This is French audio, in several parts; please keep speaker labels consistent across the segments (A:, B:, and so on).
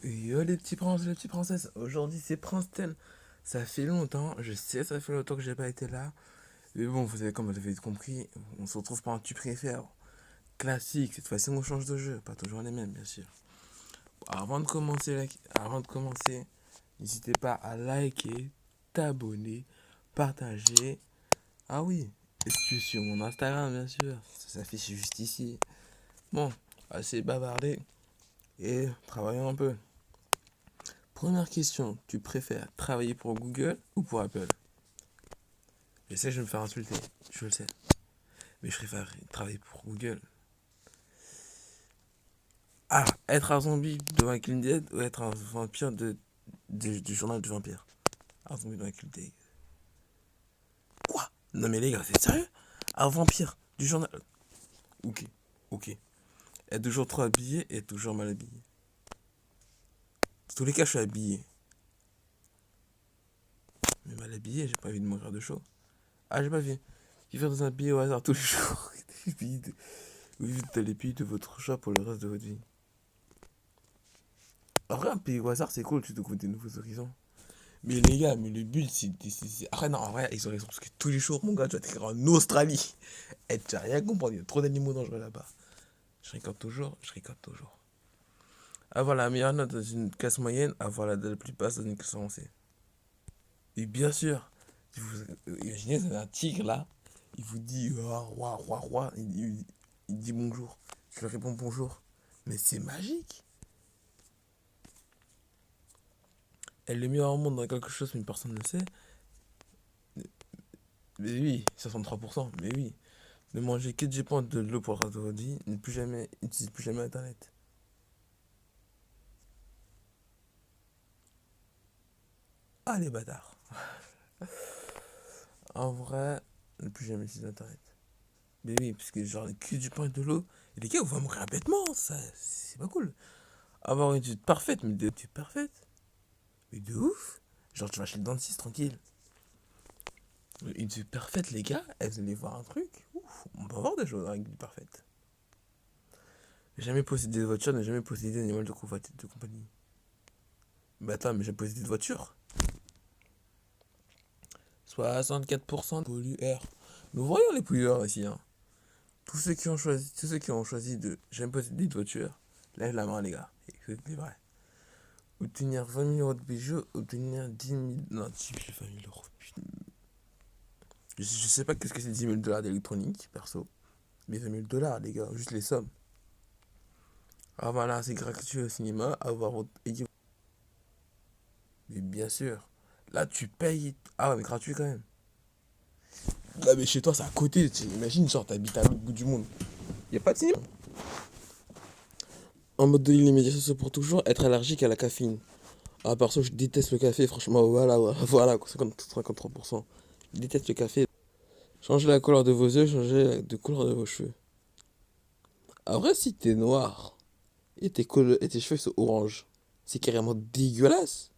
A: Yo les petits princes, les petites princesses, aujourd'hui c'est Princeton. Ça fait longtemps, je sais, ça fait longtemps que j'ai pas été là. Mais bon, vous avez, comme vous avez compris, on se retrouve pour un tu préfères classique. Cette fois-ci, on change de jeu, pas toujours les mêmes, bien sûr. Avant de commencer, n'hésitez pas à liker, t'abonner, partager. Ah oui, et suis sur mon Instagram, bien sûr. Ça s'affiche juste ici. Bon, assez bavardé et travaillons un peu. Première question, tu préfères travailler pour Google ou pour Apple? Je sais que je vais me faire insulter, je le sais. Mais je préfère travailler pour Google. Ah, être un zombie de Walking Dead ou être un vampire du journal du vampire? Un zombie de Walking Dead. Quoi? Non mais les gars, c'est sérieux? Un vampire du journal. Ok, ok. Être toujours trop habillé et toujours mal habillé. Dans tous les cas, je suis habillé. Mais mal habillé, j'ai pas envie de mourir de chaud. Ah, j'ai pas vu. Qui fait des habillés au hasard tous les jours. Vous vivez les pays de votre choix pour le reste de votre vie. En vrai, un pays au hasard, c'est cool, tu découvres des nouveaux horizons. Mais les gars, mais le but, Après, non, en vrai, ils ont raison, parce que tous les jours, mon gars, tu vas t'écrire en Australie. Et tu vas rien comprendre, il y a trop d'animaux dangereux là-bas. Je récolte toujours, je récolte toujours. Avoir la meilleure note dans une classe moyenne, avoir la plus basse dans une classe avancée. Et bien sûr, si vous imaginez, vous avez un tigre là, il vous dit roi, roi, roi, il dit bonjour. Je lui réponds bonjour. Mais c'est magique. Elle est meilleure au monde dans quelque chose, mais personne ne le sait. Mais oui, 63%, mais oui. Ne manger que du pain de l'eau pour le reste de votre vie, ne plus jamais, n'utilise plus jamais Internet. Ah les bâtards. En vrai, ne plus jamais utiliser Internet. Mais oui, parce que genre, que du pain et de l'eau, et les gars, vous allez mourir bêtement, ça, c'est pas cool. Avoir une étude parfaite, mais une étude parfaite, mais de ouf. Genre, tu vas chez le dentiste tranquille. Une étude parfaite, les gars, vous allez voir un truc. Ouf, on peut avoir des choses avec une étude parfaite. Jamais possédé de voiture, ne jamais possédé d'animal de compagnie. Mais attends, mais j'ai possédé de voiture. 64% de pollueurs. Nous voyons les pollueurs ici. Hein. Tous ceux qui ont choisi de j'aime posséder de voiture, lève la main les gars. C'est vrai. Obtenir 20 000 euros de bijoux, obtenir 10 000... Non, 10 000, 20 000 euros. Je sais pas qu'est-ce que c'est 10 000 dollars d'électronique, perso. Mais 20 000 dollars, les gars, juste les sommes. Ah voilà, c'est gratuit au cinéma, avoir... Mais bien sûr. Là, tu payes... Ah ouais, mais gratuit quand même. Là, mais chez toi, c'est à côté. Imagine, genre, t'habites à l'autre bout du monde. Y a pas de cinéma. En mode de l'île, les médias sociaux pour toujours, être allergique à la caféine. Ah, perso, je déteste le café, franchement, voilà, voilà, 53%. Je déteste le café. Changer la couleur de vos yeux, changer de couleur de vos cheveux. En vrai, si t'es noir et tes cheveux sont orange, c'est carrément dégueulasse.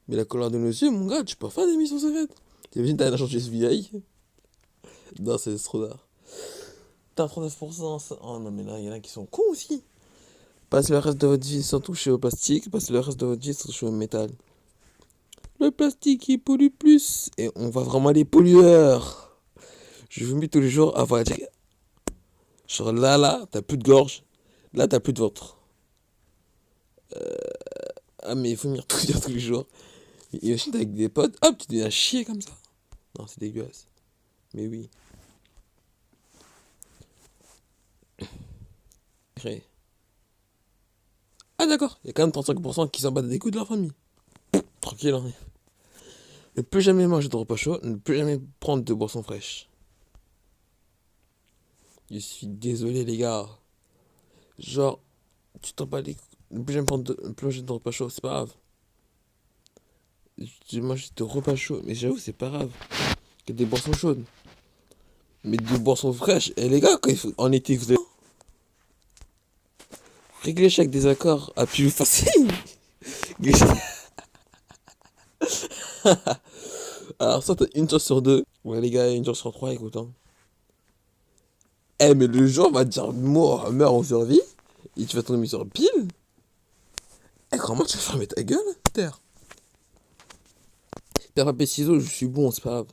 A: Mais la couleur de nos yeux, mon gars, tu peux faire des missions secrètes. T'imagines, t'as un agent du SBI? Non, c'est trop tard. T'as 39%. Oh non, mais là, il y en a qui sont cons aussi. Passez le reste de votre vie sans toucher au plastique, passez le reste de votre vie sans toucher au métal. Le plastique, il pollue plus. Et on voit vraiment les pollueurs. Je vous mets tous les jours à voir. Genre là, t'as plus de gorge. Là, t'as plus de ventre. Ah, mais il faut venir tout dire tous les jours. Et aussi, t'es avec des potes, hop, tu deviens chier comme ça. Non, c'est dégueulasse. Mais oui. Ah, d'accord. Il y a quand même 35% qui s'en battent des coups de leur famille. Tranquille, hein. Ne plus jamais manger de repas chaud, ne plus jamais prendre de boissons fraîches. Je suis désolé, les gars. Genre, tu t'en bats les couilles. Ne plus jamais prendre ne plus manger de repas chaud, c'est pas grave. Tu manges de repas chauds, mais j'avoue, c'est pas grave. Que des boissons chaudes. Mais des boissons fraîches. Et les gars, en été, vous avez. Régler chaque désaccord à plus facile. Alors, ça, t'as une chance sur deux. Ouais, les gars, une chance sur trois, écoute. Hein. Eh, mais le jour va te dire mort, meurt ou survie. Et tu vas tomber sur pile. comment tu vas fermer ta gueule, terre? Pierre, papier, ciseaux, je suis bon, c'est pas grave.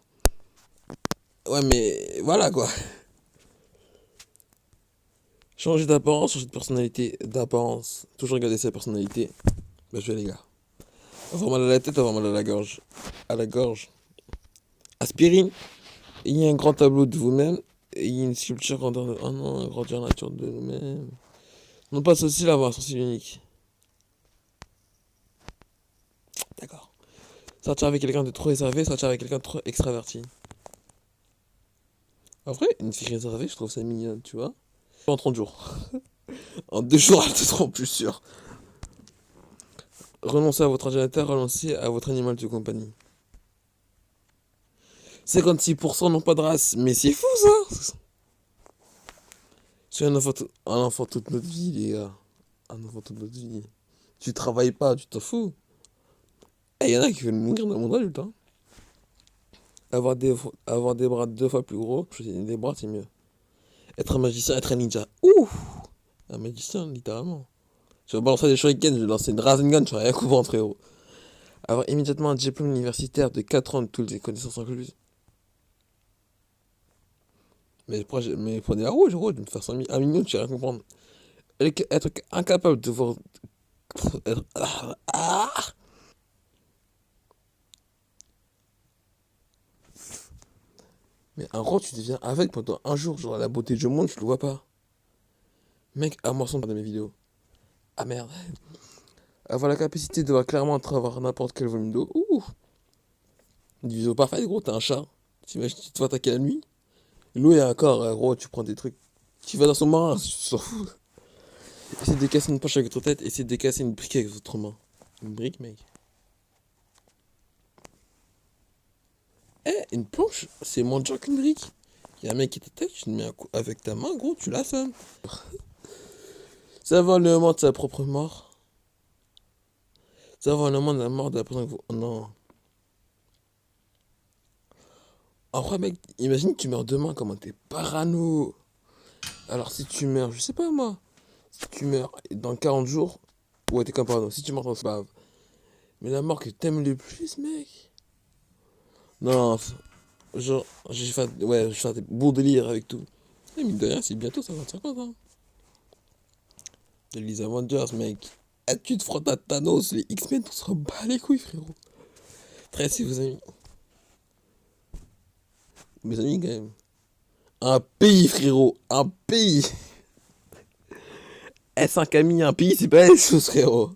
A: Ouais, mais voilà quoi. Changer d'apparence, changer de personnalité. D'apparence. Toujours garder sa personnalité. Bah, je vais les gars. Avoir mal à la tête, avoir mal à la gorge. À la gorge. Aspirine. Il y a un grand tableau de vous-même. Et il y a une sculpture grandeur de... Oh non, grandeur nature de nous-mêmes. Non pas ceci, là, avoir un sourcil unique. D'accord. Sortir avec quelqu'un de trop réservé, sortir avec quelqu'un de trop extraverti. En vrai, une fille réservée, je trouve ça mignon, tu vois. En 30 jours. En 2 jours, elle te trompe, plus sûr. Renoncez à votre ordinateur, renoncez à votre animal de compagnie. 56% n'ont pas de race. Mais c'est fou ça! C'est un enfant toute notre vie, les gars. Un enfant toute notre vie. Tu travailles pas, tu t'en fous. Et y en a qui veulent mourir dans le monde adulte. Hein. Avoir des bras 2 fois plus gros, des bras c'est mieux. Être un magicien, être un ninja. Ouh! Un magicien, littéralement. Tu vas balancer des shurikens, je vais lancer une Rasengan, tu vas rien comprendre, frérot. Avoir immédiatement un diplôme universitaire de 4 ans de toutes les connaissances incluses. Mais prenez la rouge, gros, de me faire 100 000, 1 million, tu vas rien comprendre. Être incapable de voir. Être... Ah. Mais en gros, tu deviens avec pendant un jour, genre la beauté du monde, tu le vois pas. Mec, à moi, de mes vidéos. Ah merde. Avoir la capacité de voir clairement à travers n'importe quel volume d'eau. Ouh. Division parfaite, gros, t'es un chat. T'imagines, tu te vas attaquer la nuit. L'eau est un corps, gros, tu prends des trucs. Tu vas dans son marin, tu t'en fous. Essaye de casser une poche avec votre tête, essaye de casser une brique avec votre main. Une brique, mec. Eh, une planche, c'est moins dur qu'une brique. Y'a un mec qui t'attaque, tu te mets un coup avec ta main, gros, tu l'assommes. Savoir le moment de sa propre mort. Savoir le moment de la mort de la personne que vous. Oh non. Après, mec, imagine que tu meurs demain, comment t'es parano. Alors, si tu meurs, je sais pas moi. Si tu meurs dans 40 jours, ouais, t'es comme parano. Si tu meurs dans ce grave. Mais la mort que t'aimes le plus, mec. Non, genre, j'ai fait des beaux délires avec tout. Et mine de rien, c'est bientôt 50-50, hein. Les Avengers, mec. Eh, tu te frottes à Thanos, les X-Men, on se bat les couilles, frérot. Très si vos amis. Mes amis, quand même. Un pays, frérot. Un pays. S1 un pays, c'est pas la même chose, frérot.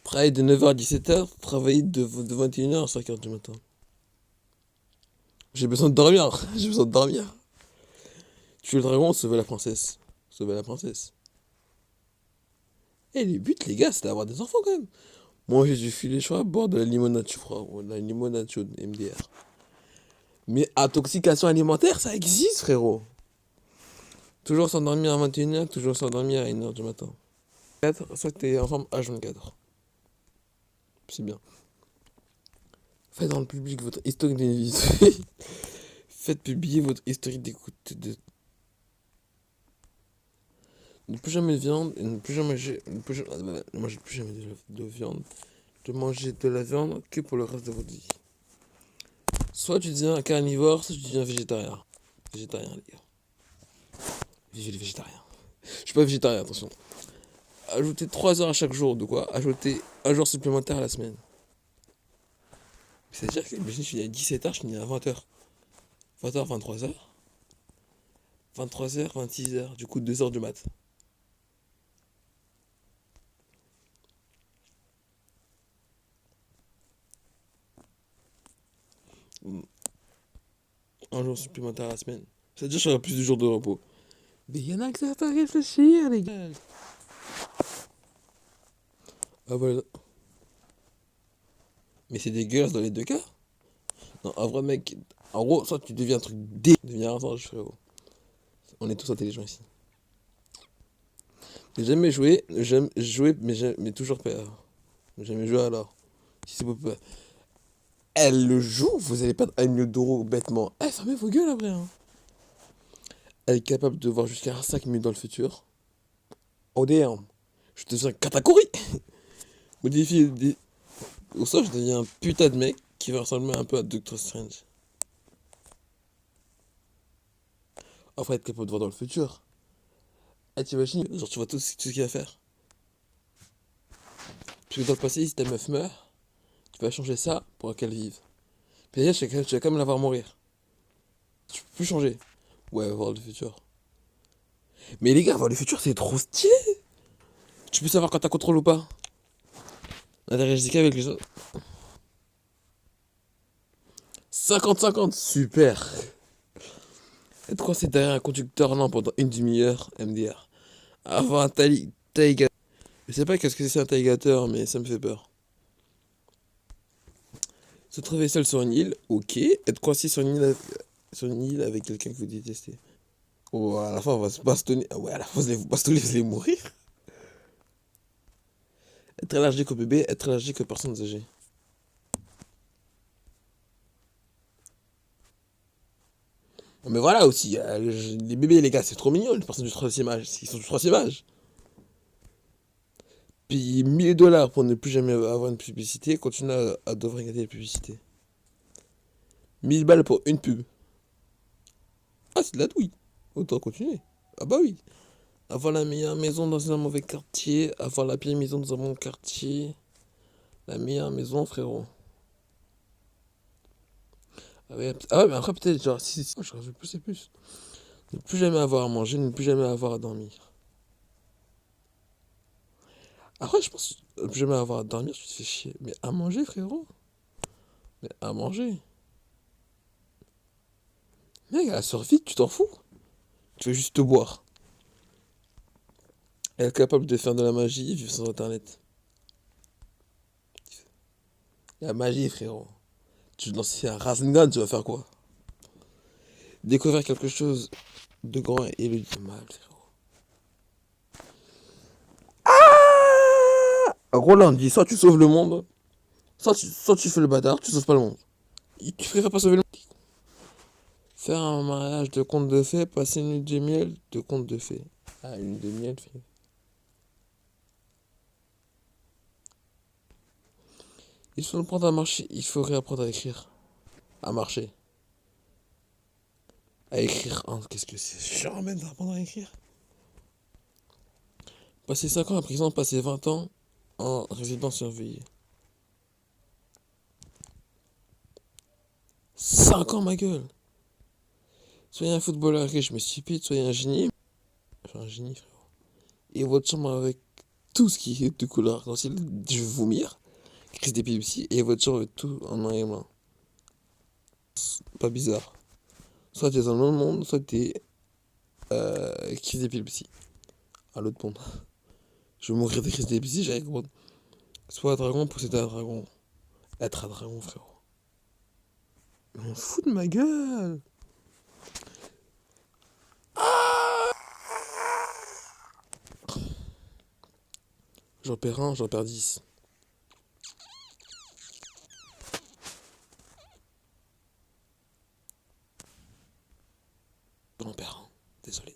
A: Travailler de 9h à 17h, travailler de 21h à 5h du matin. J'ai besoin de dormir. J'ai besoin de dormir. Tuer le dragon, sauver la princesse. Sauver la princesse. Et le but, les gars, c'est d'avoir des enfants, quand même. Moi, j'ai du filet chaud à boire de la limonade, tu crois. De la limonade chaude, MDR. Mais intoxication alimentaire, ça existe, frérot. Toujours s'endormir à 21h, toujours s'endormir à 1h du matin. 4, soit t'es en forme H24. C'est bien. Faites dans le public votre historique de vie. Faites publier votre historique d'écoute. Ne plus jamais de viande et ne plus jamais ne manger plus jamais de viande. De manger de la viande que pour le reste de votre vie. Soit tu deviens carnivore, soit tu deviens végétarien. Végétarien, les gars. Vive les végétariens. Je suis pas végétarien, attention. Ajoutez 3 heures à chaque jour, de quoi? Ajoutez un jour supplémentaire à la semaine. C'est-à-dire que imagine, je finis à 17h, je finis à 20h. 20h, 23h. 23h, 26h, du coup 2 heures du mat. Un jour supplémentaire à la semaine. C'est-à-dire que j'aurai plus de jours de repos. Mais il y en a que ça va faire réfléchir, les gars. Ah voilà. Mais c'est dégueulasse dans les deux cas. Non, en vrai, mec, en gros, soit tu deviens un truc deviens un singe, frérot. On est tous intelligents ici. J'ai jamais joué, j'aime jouer, mais toujours peur. J'ai jamais joué alors. Si c'est pas. Elle le joue, vous allez pas à 1 million d'euros bêtement. Eh, fermez vos gueules après, hein. Elle est capable de voir jusqu'à 5 minutes dans le futur. Oh damn, je deviens Katakuri. Modifier des... Au sort, je deviens un putain de mec qui va ressembler un peu à Doctor Strange. Après, être capable de voir dans le futur. Ah, t'imagines, genre, tu vois tout ce qu'il y a à faire. Parce que dans le passé, si ta meuf meurt, tu vas changer ça pour qu'elle vive. Puis d'ailleurs, tu vas quand même la voir mourir. Tu peux plus changer. Ouais, voir le futur. Mais les gars, voir le futur, c'est trop stylé. Tu peux savoir quand t'as contrôle ou pas. Interagis avec les autres. 50-50, super. Être coincé derrière un conducteur lent pendant une demi-heure, MDR. Avoir un tailligateur. Je sais pas qu'est-ce que c'est un tailligateur, mais ça me fait peur. Se trouver seul sur une île, ok. Être coincé sur une île avec quelqu'un que vous détestez. Oh, à la fin, on va se bastonner. Ah ouais, à la fin, vous allez vous bastonner, vous allez mourir. Être allergique au bébé, être allergique aux personnes âgées. Mais voilà aussi, les bébés, les gars, c'est trop mignon, les personnes du troisième âge. Ils sont du troisième âge. Puis 1000 $ pour ne plus jamais avoir une publicité, continue à devoir regarder les publicités. 1000 balles pour une pub. Ah, c'est de la douille. Autant continuer. Ah bah oui. Avoir la meilleure maison dans un mauvais quartier, avoir la pire maison dans un bon quartier. La meilleure maison, frérot. Ah ouais, mais après, peut-être, genre, si, je rajoute plus et plus. Ne plus jamais avoir à manger, ne plus jamais avoir à dormir. Après, je pense, ne plus jamais avoir à dormir, tu te fais chier. Mais à manger, frérot. Mais à manger. Mec, à la survie, tu t'en fous. Tu veux juste te boire. Être capable de faire de la magie, vivre sans internet. La magie, frérot. Tu lances un Rasengan, tu vas faire quoi? Découvrir quelque chose de grand et le dire mal, frérot. Roland dit soit tu sauves le monde, soit tu fais le bâtard, tu sauves pas le monde. Tu préfères pas sauver le monde? Faire un mariage de conte de fées, passer une nuit de miel de conte de fées. Ah, une nuit de miel, frère. Il faut apprendre à marcher, il faut réapprendre à écrire. À marcher. À écrire. Oh, qu'est-ce que c'est chiant, même d'apprendre à écrire. Passer 5 ans en prison, passer 20 ans en résidence surveillée. 5 ans, ma gueule. Soyez un footballeur riche mais stupide, soyez un génie. Enfin, un génie, frérot. Et votre chambre avec tout ce qui est de couleur arc-en-ciel, je vais vomir. Crise d'épilepsie, et votre chambre avec tout en noir et blanc. Pas bizarre. Soit t'es dans le même monde, soit t'es crise d'épilepsie. À l'autre monde. Je vais mourir de crise d'épilepsie, j'arrive comprendre. Soit un dragon, posséder un dragon. Être un dragon, frérot. Mais on se fout de ma gueule. J'en perds un, j'en perds 10. J'en perds un. Désolé.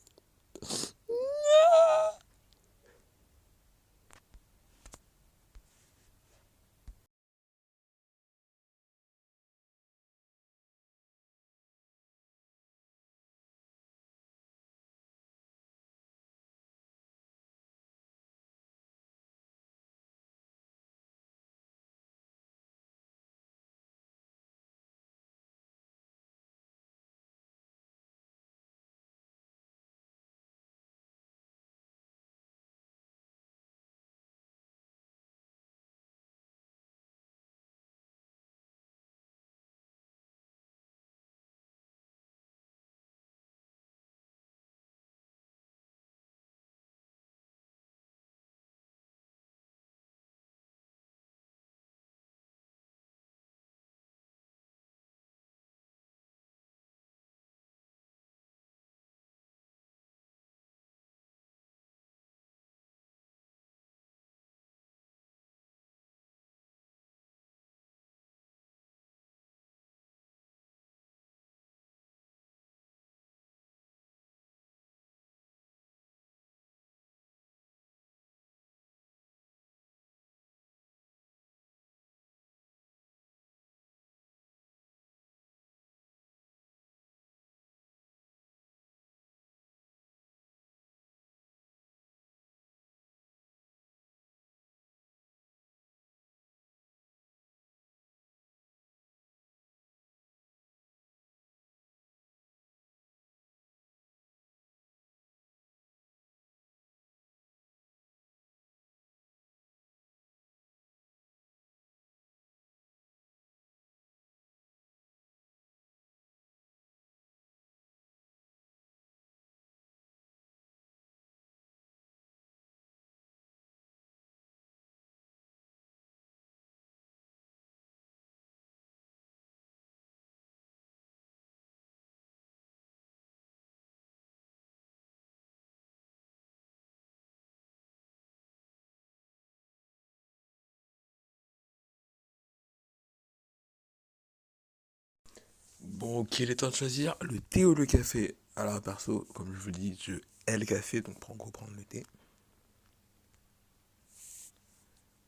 A: Bon, ok, il est temps de choisir le thé ou le café. Alors, perso, comme je vous dis, je hais le café, donc prendre le thé.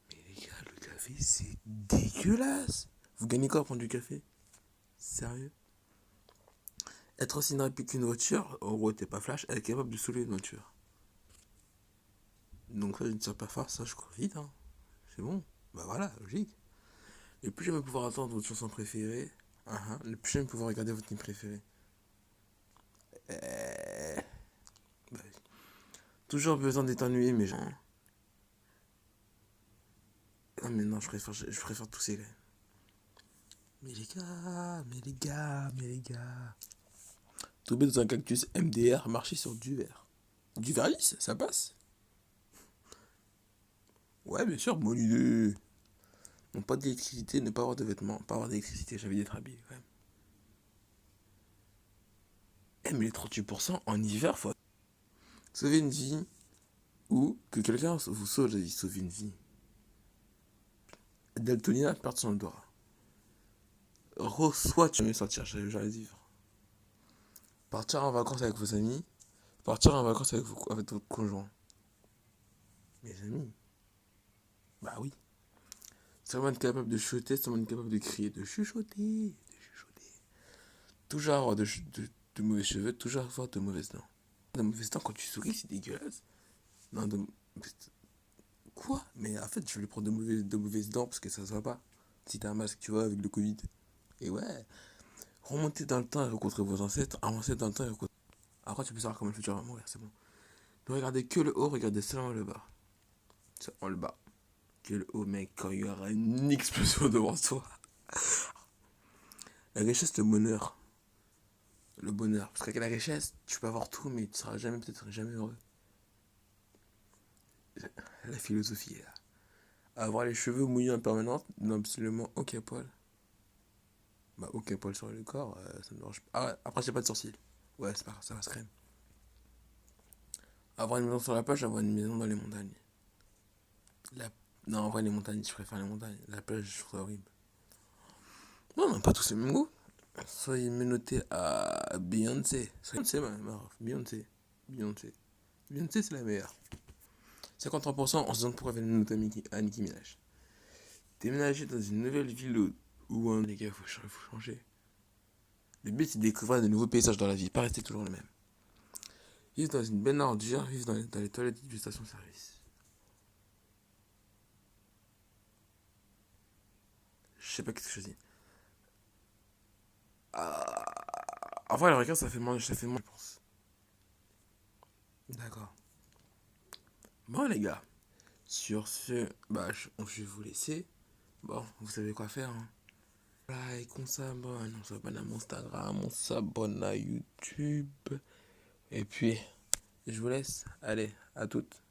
A: Mais les gars, le café, c'est dégueulasse. Vous gagnez quoi à prendre du café? Sérieux? Être aussi rapide qu'une voiture, en gros, t'es pas flash, elle est capable de soulever une voiture. Donc là, je ne tire pas fort, ça, je cours vite, hein. C'est bon. Bah voilà, logique. Le plus jamais pouvoir entendre votre chanson préférée, le plus jamais pouvoir regarder votre film préféré. Euh, bah, toujours besoin d'éternuer, mais genre. Ah, mais non, je préfère tousser, là. Mais les gars. Tomber dans un cactus MDR, marcher sur du verre. Du verre lisse, ça passe. Ouais, bien sûr, bonne idée. Non, pas d'électricité, ne pas avoir de vêtements, pas avoir d'électricité, j'avais d'être habillé quand même. Eh, mais les 38% en hiver, faut sauver une vie ou que quelqu'un vous sauve la vie, sauver une vie. Daltonina perd son odorat. Reçoit, tu veux sortir, j'allais vivre. Partir en vacances avec vos amis, partir en vacances avec votre conjoint. Mes amis, bah oui. C'est vraiment capable de chuchoter, c'est vraiment capable de crier, de chuchoter, de chuchoter. Toujours avoir de mauvais cheveux, toujours avoir de mauvaises dents. De mauvaises dents, quand tu souris, c'est dégueulasse. Non, quoi? Mais en fait, je vais prendre de mauvaises dents parce que ça se voit pas. Si t'as un masque, tu vois, avec le Covid. Et ouais, remonter dans le temps et rencontrer vos ancêtres, avancer dans le temps et rencontrer. Après, tu peux savoir comment le futur va mourir, c'est bon. Ne regardez que le haut, regardez seulement le bas. Seulement le bas. Que le haut, mec, quand il y aura une explosion devant toi. La richesse, le bonheur. Le bonheur. Parce qu'avec la richesse, tu peux avoir tout, mais tu seras jamais, peut-être jamais heureux. La philosophie est là. Avoir les cheveux mouillés en permanence, non, absolument aucun poil. Bah, aucun poil sur le corps, ça me dérange pas. Ah ouais, après, j'ai pas de sourcils. Ouais, c'est pas grave, ça va se crème. Avoir une maison sur la plage, avoir une maison dans les montagnes. La... Non, en vrai, les montagnes, je préfère les montagnes. La plage, je trouve ça horrible. Non, on n'a pas tous le même goût. Soyez menotté à Beyoncé. Beyoncé, Beyoncé. Beyoncé. Beyoncé, c'est la meilleure. 53% en se disant pourquoi elle noter à Nicki Minaj. Déménager dans une nouvelle ville où les gars, faut changer. Le but, c'est de découvrir de nouveaux paysages dans la vie, pas rester toujours le même. Vivre dans une benne ordure, vivre dans les toilettes d'une station-service. Je sais pas qu'est-ce que je choisis. En vrai, le regard, ça fait moins, je pense. D'accord. Bon, les gars, sur ce, bah, je vais vous laisser. Bon, vous savez quoi faire, hein. Like, on s'abonne à mon Instagram, on s'abonne à YouTube. Et puis, je vous laisse. Allez, à toutes.